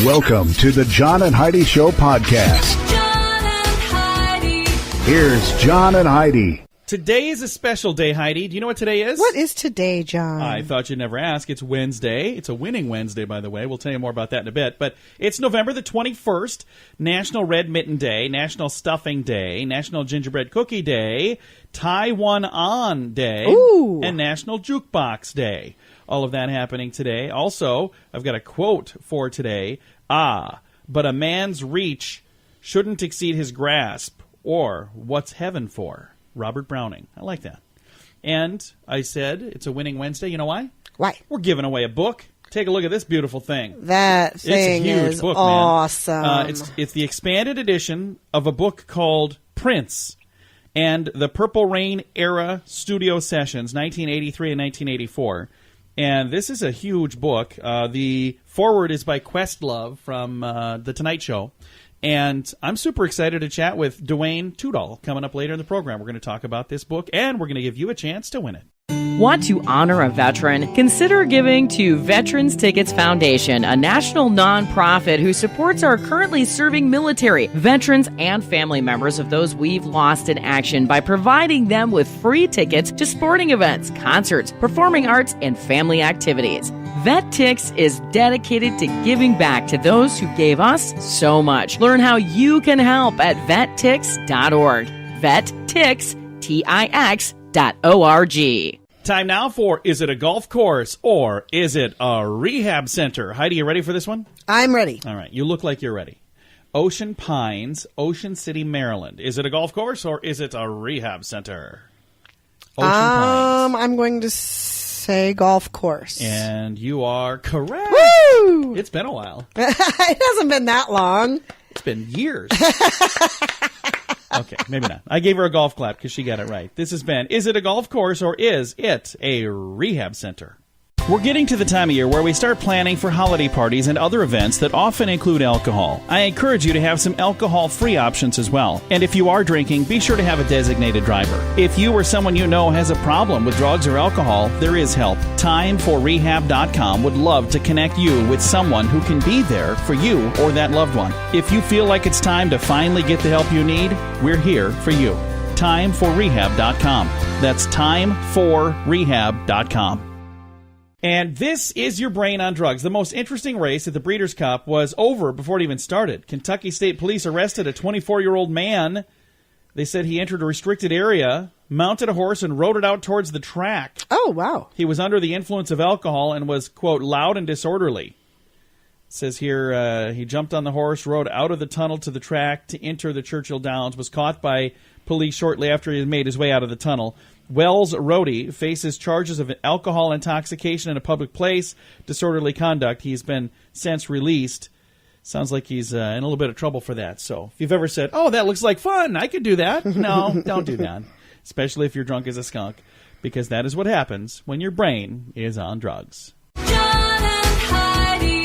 Welcome to the John and Heidi Show podcast. John and Heidi. Here's John and Heidi. Today is a special day, Heidi. Do you know what today is? What is today, John? I thought you'd never ask. It's Wednesday. It's a winning Wednesday, by the way. We'll tell you more about that in a bit. But it's November the 21st, National Red Mitten Day, National Stuffing Day, National Gingerbread Cookie Day, Taiwan On Day, Ooh. and National Jukebox Day. All of that happening today. Also, I've got a quote for today. But a man's reach shouldn't exceed his grasp, or what's heaven for? Robert Browning. I like that. And I said it's a winning Wednesday. You know why? Why? We're giving away a book. Take a look at this beautiful thing. That thing it's a huge is book, awesome. Man. It's the expanded edition of a book called Prince and the Purple Rain Era Studio Sessions, 1983 and 1984. And this is a huge book. The foreword is by Questlove from The Tonight Show. And I'm super excited to chat with DuaneTudahl coming up later in the program. We're going to talk about this book, and we're going to give you a chance to win it. Want to honor a veteran? Consider giving to Veterans Tickets Foundation, a national nonprofit who supports our currently serving military, veterans, and family members of those we've lost in action by providing them with free tickets to sporting events, concerts, performing arts, and family activities. VetTix is dedicated to giving back to those who gave us so much. Learn how you can help at vettix.org. VetTix, TIX.org. Time now for Is It a Golf Course or Is It a Rehab Center? Heidi, you ready for this one? I'm ready. All right, you look like you're ready. Ocean Pines, Ocean City, Maryland. Is it a golf course or is it a rehab center? Ocean Pines. I'm going to say golf course. And you are correct. Woo! It's been a while. It hasn't been that long. It's been years. Okay, maybe not. I gave her a golf clap because she got it right. This has been, is it a golf course or is it a rehab center? We're getting to the time of year where we start planning for holiday parties and other events that often include alcohol. I encourage you to have some alcohol-free options as well. And if you are drinking, be sure to have a designated driver. If you or someone you know has a problem with drugs or alcohol, there is help. TimeForRehab.com would love to connect you with someone who can be there for you or that loved one. If you feel like it's time to finally get the help you need, we're here for you. TimeForRehab.com. That's TimeForRehab.com. And this is your brain on drugs. The most interesting race at the Breeders' Cup was over before it even started. Kentucky State Police arrested a 24-year-old man. They said he entered a restricted area, mounted a horse, and rode it out towards the track. Oh, wow. He was under the influence of alcohol and was, quote, loud and disorderly. It says here he jumped on the horse, rode out of the tunnel to the track to enter the Churchill Downs, was caught by police shortly after he had made his way out of the tunnel. Wells Rohde faces charges of alcohol intoxication in a public place, disorderly conduct. He's been since released. Sounds like he's in a little bit of trouble for that. So if you've ever said, oh, that looks like fun, I could do that. No, don't do that, especially if you're drunk as a skunk, because that is what happens when your brain is on drugs. John and Heidi.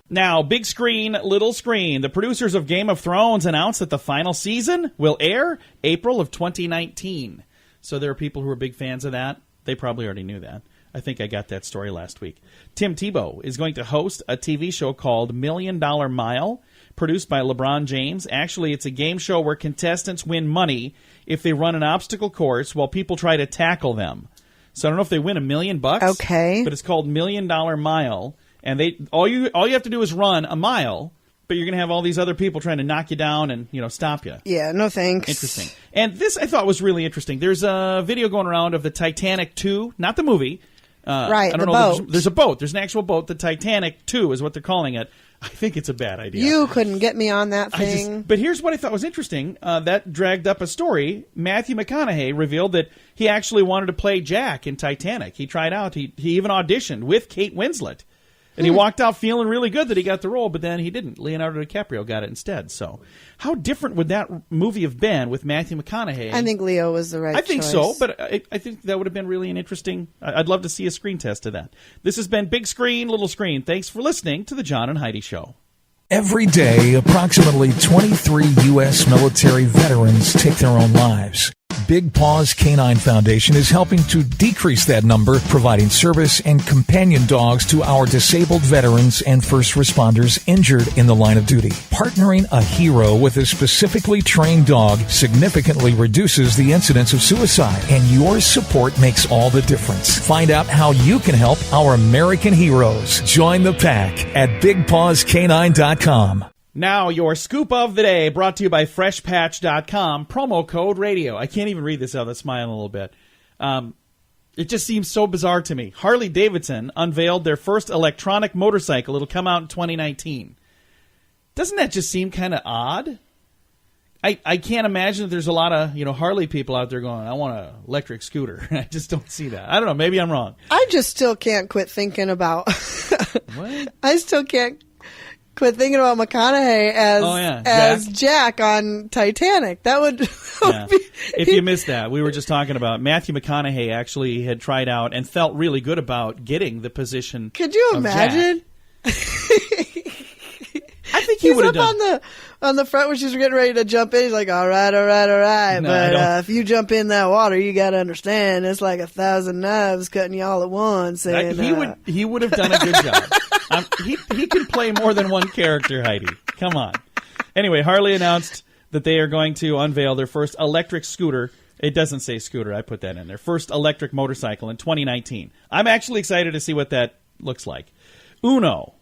Now, big screen, little screen. The producers of Game of Thrones announced that the final season will air April of 2019. So there are people who are big fans of that. They probably already knew that. I think I got that story last week. Tim Tebow is going to host a TV show called $1 Million Mile, produced by LeBron James. Actually, it's a game show where contestants win money if they run an obstacle course while people try to tackle them. So I don't know if they win $1 million, okay, but it's called $1 Million Mile. And all you have to do is run a mile, but you're going to have all these other people trying to knock you down and, stop you. Yeah, no thanks. Interesting. And this I thought was really interesting. There's a video going around of the Titanic 2, not the movie. Right, I don't the know. boat. There's a boat. There's an actual boat. The Titanic 2 is what they're calling it. I think it's a bad idea. You couldn't get me on that thing. But here's what I thought was interesting. That dragged up a story. Matthew McConaughey revealed that he actually wanted to play Jack in Titanic. He tried out. He even auditioned with Kate Winslet. And he walked out feeling really good that he got the role, but then he didn't. Leonardo DiCaprio got it instead. So how different would that movie have been with Matthew McConaughey? I think Leo was the right choice. I think so, but I think that would have been really an interesting... I'd love to see a screen test of that. This has been Big Screen, Little Screen. Thanks for listening to The John and Heidi Show. Every day, approximately 23 U.S. military veterans take their own lives. Big Paws Canine Foundation is helping to decrease that number, providing service and companion dogs to our disabled veterans and first responders injured in the line of duty. Partnering a hero with a specifically trained dog significantly reduces the incidence of suicide, and your support makes all the difference. Find out how you can help our American heroes. Join the pack at BigPawsCanine.com. Now, your scoop of the day, brought to you by FreshPatch.com, promo code radio. I can't even read this out. I'm smiling a little bit. It just seems so bizarre to me. Harley Davidson unveiled their first electronic motorcycle. It'll come out in 2019. Doesn't that just seem kind of odd? I can't imagine that there's a lot of Harley people out there going, I want an electric scooter. I just don't see that. I don't know. Maybe I'm wrong. I just still can't quit thinking about... What? I still can't quit thinking about McConaughey as Jack on Titanic. That would be... If you missed that, we were just talking about Matthew McConaughey actually had tried out and felt really good about getting the position. Could you imagine? I think he would have done. On the front when she's getting ready to jump in, he's like, all right. No, But if you jump in that water, you got to understand it's like 1,000 knives cutting you all at once. And He would have done a good job. He can play more than one character, Heidi. Come on. Anyway, Harley announced that they are going to unveil their first electric scooter. It doesn't say scooter. I put that in there. First electric motorcycle in 2019. I'm actually excited to see what that looks like. Uno.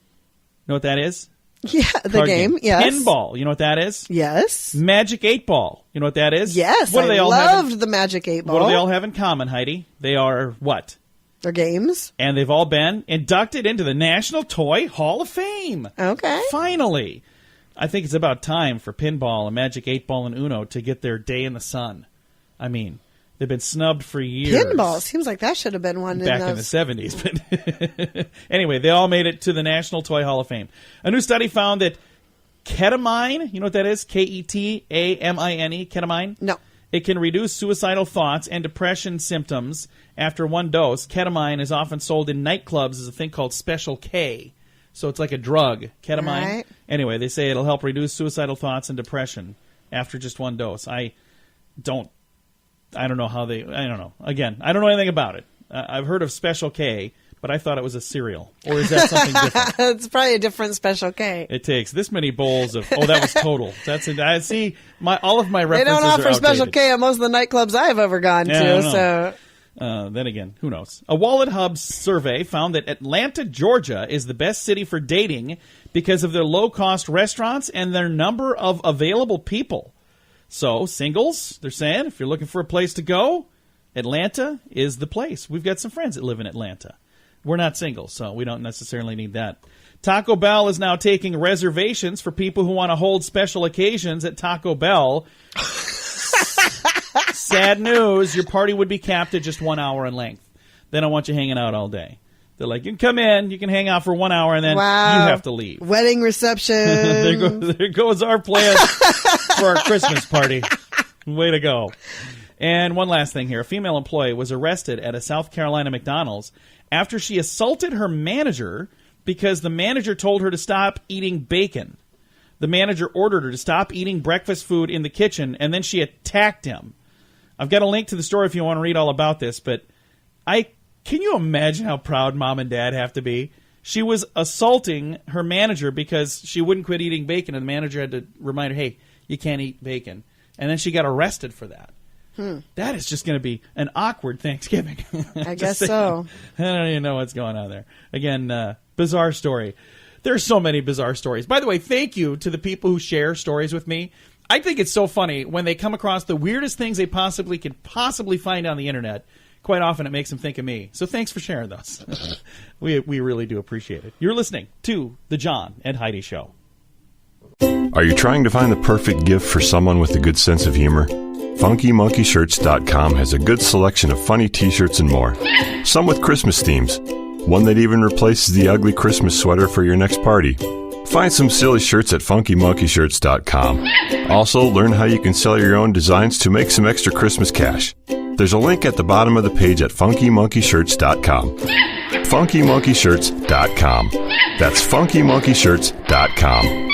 Know what that is? Yeah, the Card game. Yes. Pinball. You know what that is? Yes. Magic 8 Ball. You know what that is? Yes. What do they I all loved the Magic 8 Ball. What do they all have in common, Heidi? They are what? They're games. And they've all been inducted into the National Toy Hall of Fame. Okay. Finally. I think it's about time for Pinball and Magic 8 Ball and Uno to get their day in the sun. I mean, they've been snubbed for years. Pinball seems like that should have been one back in the 70s. But anyway, they all made it to the National Toy Hall of Fame. A new study found that ketamine, you know what that is? Ketamine, ketamine? No. It can reduce suicidal thoughts and depression symptoms after one dose. Ketamine is often sold in nightclubs as a thing called Special K. So it's like a drug, ketamine. Right. Anyway, they say it'll help reduce suicidal thoughts and depression after just one dose. I don't know how they... I don't know. Again, I don't know anything about it. I've heard of Special K, but I thought it was a cereal. Or is that something different? It's probably a different Special K. It takes this many bowls of... Oh, that was Total. That's it. I see. All of my references They don't offer are Special outdated. K at most of the nightclubs I've ever gone Yeah, I to. don't know. So then again, who knows? A Wallet Hub survey found that Atlanta, Georgia is the best city for dating because of their low-cost restaurants and their number of available people. So, singles, they're saying, if you're looking for a place to go, Atlanta is the place. We've got some friends that live in Atlanta. We're not single, so we don't necessarily need that. Taco Bell is now taking reservations for people who want to hold special occasions at Taco Bell. Sad news, your party would be capped at just 1 hour in length. They don't want you hanging out all day. They're like, you can come in, you can hang out for 1 hour, and then you have to leave. Wedding reception. there goes our plan for our Christmas party. Way to go. And one last thing here. A female employee was arrested at a South Carolina McDonald's after she assaulted her manager because the manager told her to stop eating bacon. The manager ordered her to stop eating breakfast food in the kitchen, and then she attacked him. I've got a link to the story if you want to read all about this, but can you imagine how proud mom and dad have to be? She was assaulting her manager because she wouldn't quit eating bacon, and the manager had to remind her, hey, you can't eat bacon. And then she got arrested for that. That is just going to be an awkward Thanksgiving. I guess so. I don't even know what's going on there. Again, bizarre story. There's so many bizarre stories. By the way, thank you to the people who share stories with me. I think it's so funny when they come across the weirdest things they could possibly find on the internet. Quite often it makes them think of me. So thanks for sharing those. We really do appreciate it. You're listening to The John and Heidi Show. Are you trying to find the perfect gift for someone with a good sense of humor? FunkyMonkeyShirts.com has a good selection of funny t-shirts and more. Some with Christmas themes. One that even replaces the ugly Christmas sweater for your next party. Find some silly shirts at FunkyMonkeyShirts.com. Also, learn how you can sell your own designs to make some extra Christmas cash. There's a link at the bottom of the page at FunkyMonkeyShirts.com. FunkyMonkeyShirts.com. That's FunkyMonkeyShirts.com.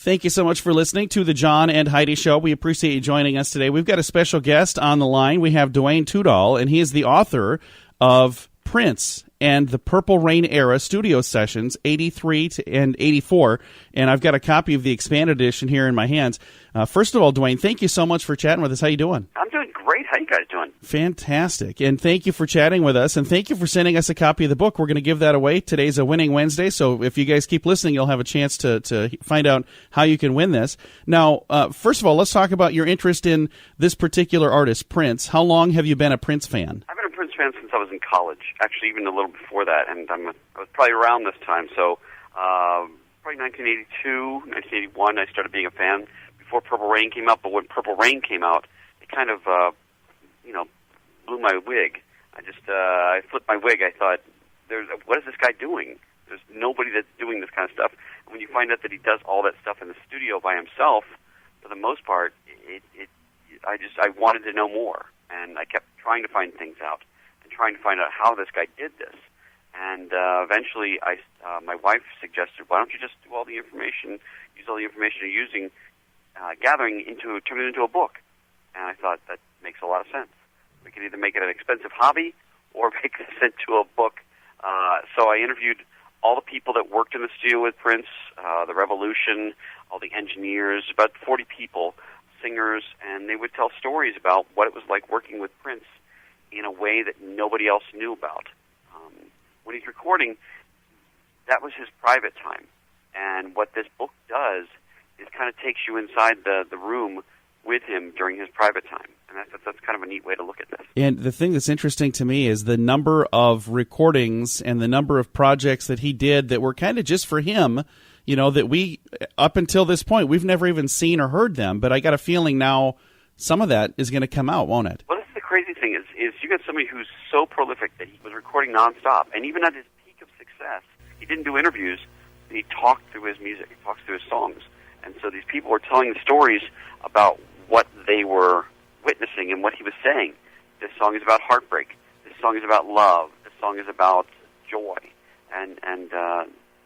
Thank you so much for listening to the John and Heidi Show. We appreciate you joining us today. We've got a special guest on the line. We have Duane Tudahl, and he is the author of Prince and the Purple Rain Era studio sessions, 83 and 84. And I've got a copy of the expanded edition here in my hands. First of all, Duane, thank you so much for chatting with us. How you doing? I'm doing great. How you guys doing? Fantastic. And thank you for chatting with us. And thank you for sending us a copy of the book. We're going to give that away. Today's a winning Wednesday. So if you guys keep listening, you'll have a chance to find out how you can win this. Now, first of all, let's talk about your interest in this particular artist, Prince. How long have you been a Prince fan? I've been a Prince fan since I was in college. Actually, even a little before that. And I was probably around this time. So probably 1982, 1981, I started being a fan before Purple Rain came out. But when Purple Rain came out, it kind of, blew my wig. I flipped my wig. I thought, what is this guy doing? There's nobody that's doing this kind of stuff. And when you find out that he does all that stuff in the studio by himself, for the most part, I wanted to know more. And I kept trying to find things out and trying to find out how this guy did this. And eventually, my wife suggested, why don't you just do all the information, use all the information you're using, gathering turn it into a book. And I thought, that makes a lot of sense. We could either make it an expensive hobby or make this into a book. So I interviewed all the people that worked in the studio with Prince, the Revolution, all the engineers, about 40 people, singers, and they would tell stories about what it was like working with Prince in a way that nobody else knew about. When he's recording, that was his private time. And what this book does is kind of takes you inside the room with him during his private time. And that's kind of a neat way to look at this. And the thing that's interesting to me is the number of recordings and the number of projects that he did that were kind of just for him, that we, up until this point, we've never even seen or heard them. But I got a feeling now some of that is going to come out, won't it? Well, this is the crazy thing is you got somebody who's so prolific that he was recording nonstop. And even at his peak of success, he didn't do interviews. He talked through his music. He talks through his songs. And so these people were telling the stories about what they were witnessing and what he was saying. This song is about heartbreak. This song is about love. This song is about joy. And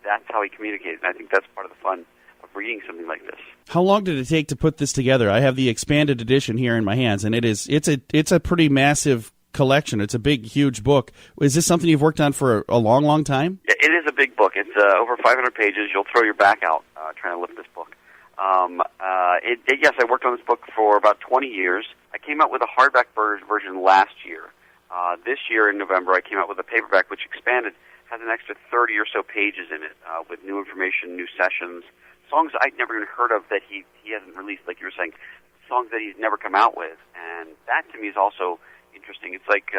that's how he communicated. And I think that's part of the fun of reading something like this. How long did it take to put this together? I have the expanded edition here in my hands, and it's a pretty massive collection. It's a big, huge book. Is this something you've worked on for a long, long time? Yeah, it is a big book. It's over 500 pages. You'll throw your back out trying to lift this book. Yes, I worked on this book for about 20 years. I came out with a hardback version last year. This year in November, I came out with a paperback, which expanded, has an extra 30 or so pages in it, with new information, new sessions, songs I'd never even heard of that he hasn't released, like you were saying, songs that he's never come out with. And that, to me, is also interesting. It's like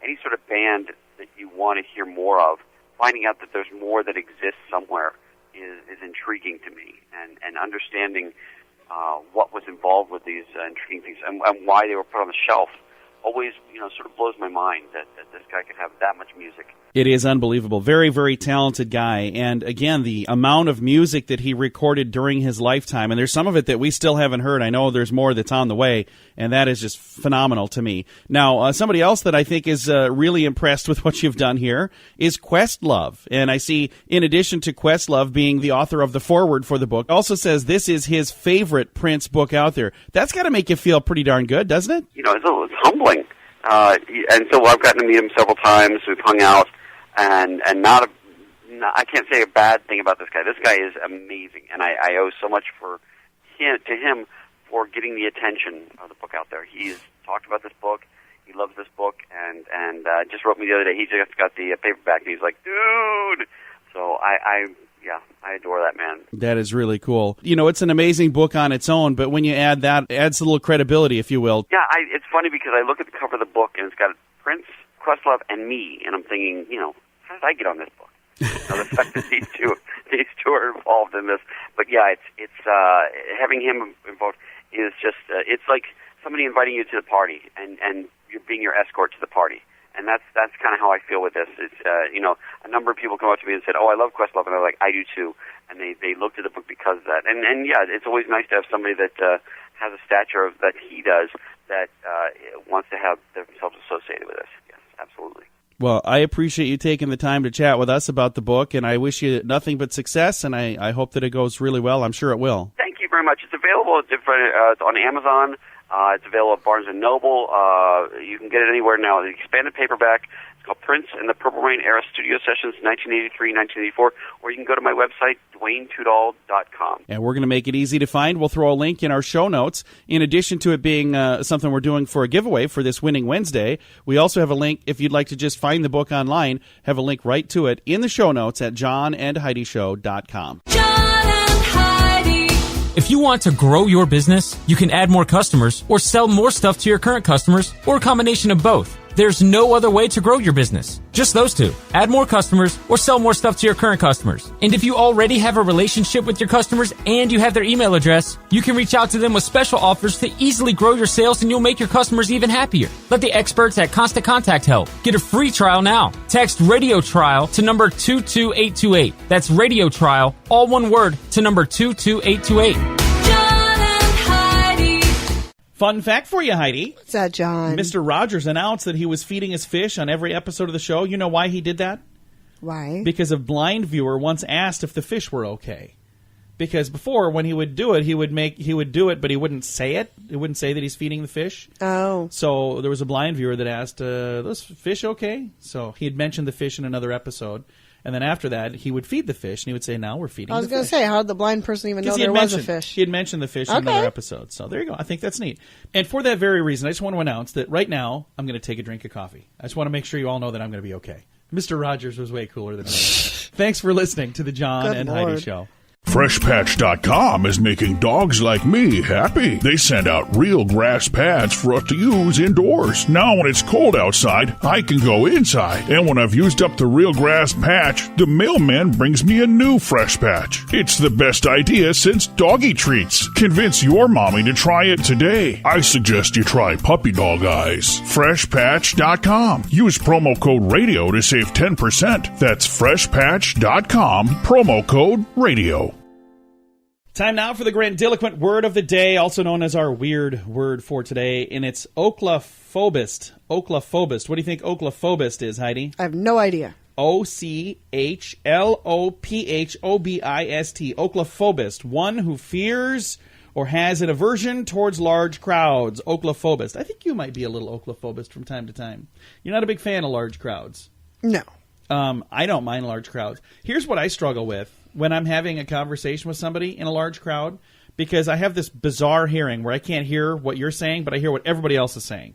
any sort of band that you want to hear more of, finding out that there's more that exists somewhere is intriguing to me, and understanding what was involved with these intriguing things and why they were put on the shelf always, sort of blows my mind that this guy could have that much music. It is unbelievable. Very, very talented guy. And again, the amount of music that he recorded during his lifetime, and there's some of it that we still haven't heard. I know there's more that's on the way, and that is just phenomenal to me. Now, somebody else that I think is really impressed with what you've done here is Questlove. And I see, in addition to Questlove being the author of the foreword for the book, also says this is his favorite Prince book out there. That's got to make you feel pretty darn good, doesn't it? It's humbling. And so I've gotten to meet him several times. We've hung out. And I can't say a bad thing about this guy. This guy is amazing, and I owe so much to him for getting the attention of the book out there. He's talked about this book. He loves this book, and just wrote me the other day. He just got the paperback, and he's like, dude. So I adore that man. That is really cool. It's an amazing book on its own, but when you add that, it adds a little credibility, if you will. Yeah, it's funny because I look at the cover of the book, and it's got Prince, Questlove, and me, and I'm thinking, how did I get on this book? The fact that these two are involved in this. But yeah, it's having him involved is just it's like somebody inviting you to the party and you're being your escort to the party. And that's kind of how I feel with this. It's a number of people come up to me and said, "Oh, I love Questlove," and they're like, "I do too." And they looked at the book because of that. And yeah, it's always nice to have somebody that has a stature that he does that wants to have themselves associated with us. Yes, absolutely. Well, I appreciate you taking the time to chat with us about the book, and I wish you nothing but success, and I hope that it goes really well. I'm sure it will. very much. It's available at different on Amazon. It's available at Barnes & Noble. You can get it anywhere now. The expanded paperback. It's called Prince and the Purple Rain Era Studio Sessions, 1983-1984. Or you can go to my website, DuaneTudahl.com. And we're going to make it easy to find. We'll throw a link in our show notes. In addition to it being something we're doing for a giveaway for this Winning Wednesday, we also have a link, if you'd like to just find the book online, have a link right to it in the show notes at JohnandHeidiShow.com. John and Heidi. If you want to grow your business, you can add more customers or sell more stuff to your current customers or a combination of both. There's no other way to grow your business. Just those two. Add more customers or sell more stuff to your current customers. And if you already have a relationship with your customers and you have their email address, you can reach out to them with special offers to easily grow your sales, and you'll make your customers even happier. Let the experts at Constant Contact help. Get a free trial now. Text Radio Trial to number 22828. That's Radio Trial, all one word, to number 22828. Fun fact for you, Heidi. What's that, John? Mr. Rogers announced that he was feeding his fish on every episode of the show. You know why he did that? Why? Because a blind viewer once asked if the fish were okay. Because before, when he would do it, he would do it, but he wouldn't say it. He wouldn't say that he's feeding the fish. Oh. So there was a blind viewer that asked, those fish okay? So he had mentioned the fish in another episode. And then after that, he would feed the fish, and he would say, now we're feeding the fish. I was going to say, how did the blind person even know there was a fish? He had mentioned the fish in another episode. So there you go. I think that's neat. And for that very reason, I just want to announce that right now, I'm going to take a drink of coffee. I just want to make sure you all know that I'm going to be okay. Mr. Rogers was way cooler than me. Thanks for listening to the John and Heidi Show. FreshPatch.com is making dogs like me happy. They send out real grass pads for us to use indoors. Now when it's cold outside, I can go inside. And when I've used up the real grass patch, the mailman brings me a new Fresh Patch. It's the best idea since doggy treats. Convince your mommy to try it today. I suggest you try Puppy Dog Eyes. FreshPatch.com. Use promo code RADIO to save 10%. That's FreshPatch.com. Promo code RADIO. Time now for the grandiloquent word of the day, also known as our weird word for today, and it's oclophobist. Oclophobist. What do you think oclophobist is, Heidi? I have no idea. Ochlophophobist. Oclophobist. One who fears or has an aversion towards large crowds. Oclophobist. I think you might be a little oclophobist from time to time. You're not a big fan of large crowds. No. I don't mind large crowds. Here's what I struggle with when I'm having a conversation with somebody in a large crowd, because I have this bizarre hearing where I can't hear what you're saying, but I hear what everybody else is saying.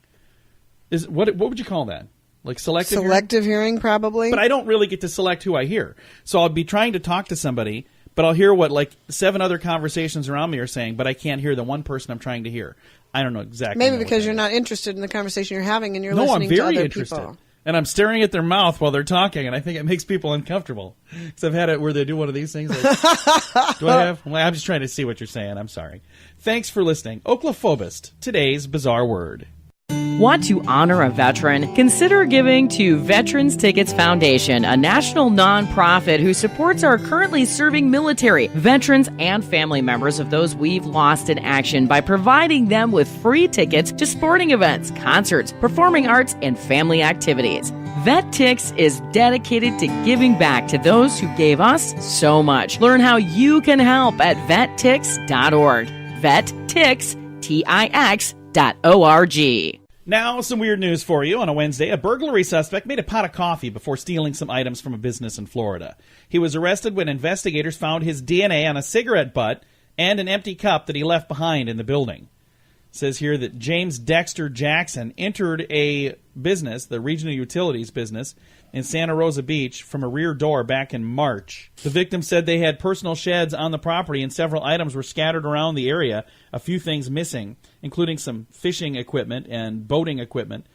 What would you call that? Like selective hearing, probably. But I don't really get to select who I hear. So I'll be trying to talk to somebody, but I'll hear what like 7 other conversations around me are saying, but I can't hear the one person I'm trying to hear. I don't know exactly. Maybe because you're not interested in the conversation you're having and you're listening to other interested. people. And I'm staring at their mouth while they're talking, and I think it makes people uncomfortable. Because I've had it where they do one of these things. Like, do I have? Well, I'm just trying to see what you're saying. I'm sorry. Thanks for listening. Oclophobist, today's bizarre word. Want to honor a veteran? Consider giving to Veterans Tickets Foundation, a national nonprofit who supports our currently serving military, veterans, and family members of those we've lost in action by providing them with free tickets to sporting events, concerts, performing arts, and family activities. VetTix is dedicated to giving back to those who gave us so much. Learn how you can help at vettix.org. VetTix.org. Now, some weird news for you. On a Wednesday, a burglary suspect made a pot of coffee before stealing some items from a business in Florida. He was arrested when investigators found his DNA on a cigarette butt and an empty cup that he left behind in the building. It says here that James Dexter Jackson entered a business, the regional utilities business, in Santa Rosa Beach from a rear door back in March. The victim said they had personal sheds on the property and several items were scattered around the area, a few things missing, including some fishing equipment and boating equipment.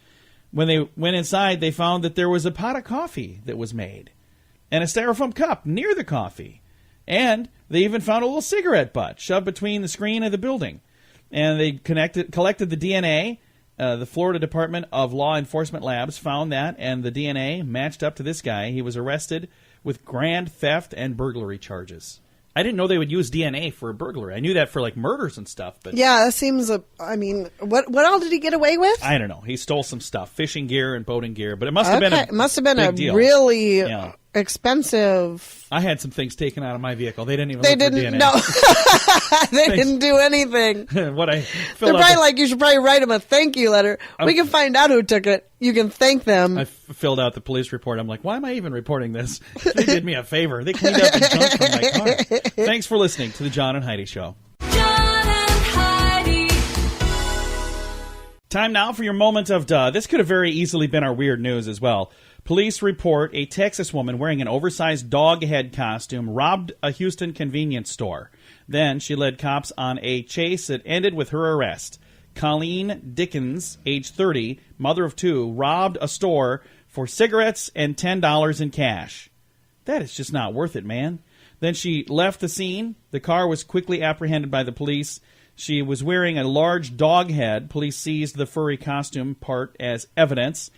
When they went inside, they found that there was a pot of coffee that was made and a styrofoam cup near the coffee. And they even found a little cigarette butt shoved between the screen of the building. And they collected the DNA. The Florida Department of Law Enforcement Labs found that, and the DNA matched up to this guy. He was arrested with grand theft and burglary charges. I didn't know they would use DNA for a burglary. I knew that for like murders and stuff. But yeah, that seems what all did he get away with? I don't know. He stole some stuff, fishing gear and boating gear, but it must have been a it must have been a deal. really expensive. I had some things taken out of my vehicle. They didn't even They look for didn't. DNA. No, they didn't do anything. They're probably like, you should probably write them a thank you letter. We can find out who took it. You can thank them. I filled out the police report. I'm like, why am I even reporting this? They did me a favor. They cleaned up the junk from my car. Thanks for listening to the John and Heidi Show. John and Heidi. Time now for your moment of duh. This could have very easily been our weird news as well. Police report a Texas woman wearing an oversized dog head costume robbed a Houston convenience store. Then she led cops on a chase that ended with her arrest. Colleen Dickens, age 30, mother of 2, robbed a store for cigarettes and $10 in cash. That is just not worth it, man. Then she left the scene. The car was quickly apprehended by the police. She was wearing a large dog head. Police seized the furry costume part as evidence.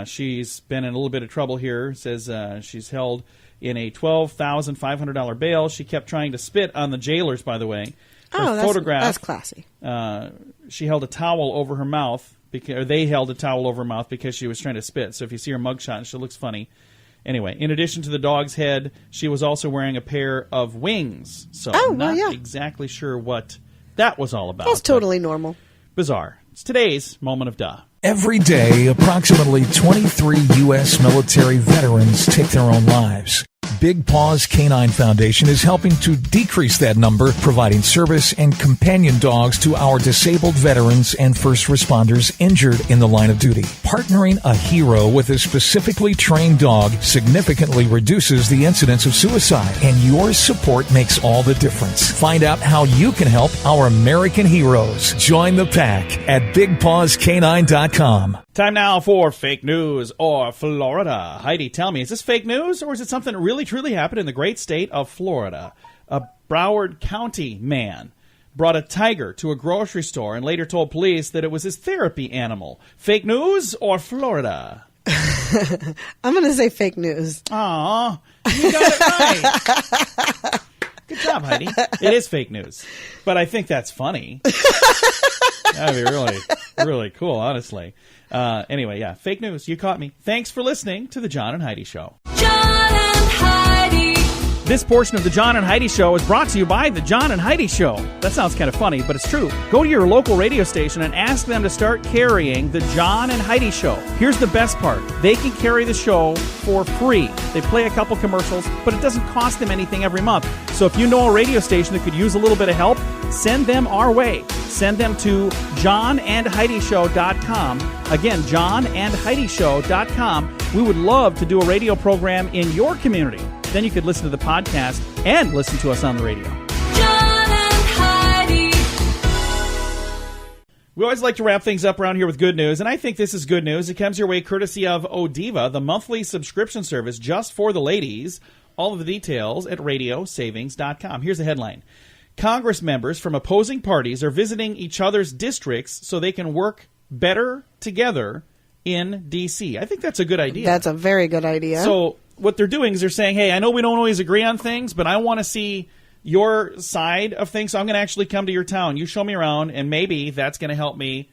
She's been in a little bit of trouble here. Says she's held in a $12,500 bail. She kept trying to spit on the jailers, by the way. That's classy. She held a towel over her mouth, or they held a towel over her mouth because she was trying to spit. So if you see her mugshot, she looks funny. Anyway, in addition to the dog's head, she was also wearing a pair of wings. So not exactly sure what that was all about. That's totally normal. Bizarre. It's today's moment of duh. Every day, approximately 23 U.S. military veterans take their own lives. Big Paws Canine Foundation is helping to decrease that number, providing service and companion dogs to our disabled veterans and first responders injured in the line of duty. Partnering a hero with a specifically trained dog significantly reduces the incidence of suicide, and your support makes all the difference. Find out how you can help our American heroes. Join the pack at BigPawsCanine.com. Time now for fake news or Florida. Heidi, tell me, is this fake news or is it something that really truly happened in the great state of Florida? A Broward County man brought a tiger to a grocery store and later told police that it was his therapy animal. Fake news or Florida? I'm going to say fake news. Aw, you got it right. Good job, Heidi. It is fake news, but I think that's funny. That'd be really, really cool, honestly. Anyway, yeah, fake news. You caught me. Thanks for listening to the John and Heidi Show. John and Heidi. This portion of the John and Heidi Show is brought to you by the John and Heidi Show. That sounds kind of funny, but it's true. Go to your local radio station and ask them to start carrying the John and Heidi Show. Here's the best part. They can carry the show for free. They play a couple commercials, but it doesn't cost them anything every month. So if you know a radio station that could use a little bit of help, send them our way. Send them to johnandheidishow.com. Again, johnandheidishow.com. We would love to do a radio program in your community. Then you could listen to the podcast and listen to us on the radio. John and Heidi. We always like to wrap things up around here with good news, and I think this is good news. It comes your way courtesy of Odiva, the monthly subscription service just for the ladies. All of the details at radiosavings.com. Here's the headline. Congress members from opposing parties are visiting each other's districts so they can work better together in D.C. I think that's a good idea. That's a very good idea. So what they're doing is they're saying, hey, I know we don't always agree on things, but I want to see your side of things, so I'm going to actually come to your town. You show me around, and maybe that's going to help me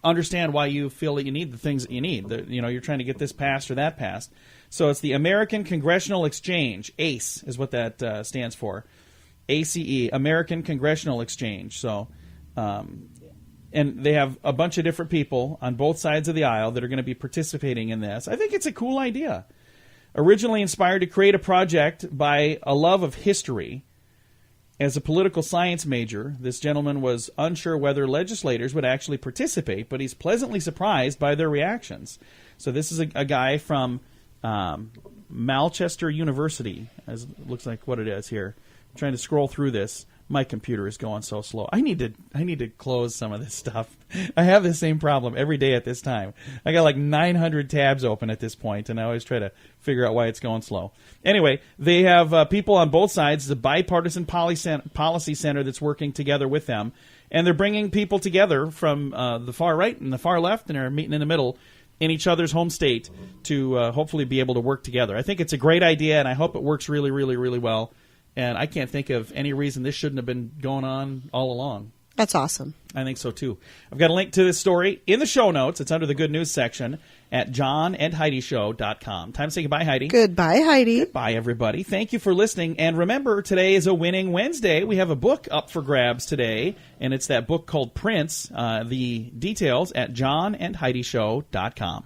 understand why you feel that you need the things that you need. You're trying to get this passed or that passed. So it's the American Congressional Exchange. ACE is what that stands for. ACE, American Congressional Exchange. So, and they have a bunch of different people on both sides of the aisle that are going to be participating in this. I think it's a cool idea. Originally inspired to create a project by a love of history, as a political science major, this gentleman was unsure whether legislators would actually participate, but he's pleasantly surprised by their reactions. So this is a guy from Manchester University, as it looks like what it is here. I'm trying to scroll through this. My computer is going so slow. I need to close some of this stuff. I have the same problem every day at this time. I got like 900 tabs open at this point, and I always try to figure out why it's going slow. Anyway, they have people on both sides, the Bipartisan Policy Center that's working together with them, and they're bringing people together from the far right and the far left, and they're meeting in the middle in each other's home state to hopefully be able to work together. I think it's a great idea, and I hope it works really, really, really well. And I can't think of any reason this shouldn't have been going on all along. That's awesome. I think so, too. I've got a link to this story in the show notes. It's under the good news section at JohnandHeidiShow.com. Time to say goodbye, Heidi. Goodbye, Heidi. Goodbye, everybody. Thank you for listening. And remember, today is a Winning Wednesday. We have a book up for grabs today, and it's that book called Prince. The details at JohnandHeidiShow.com.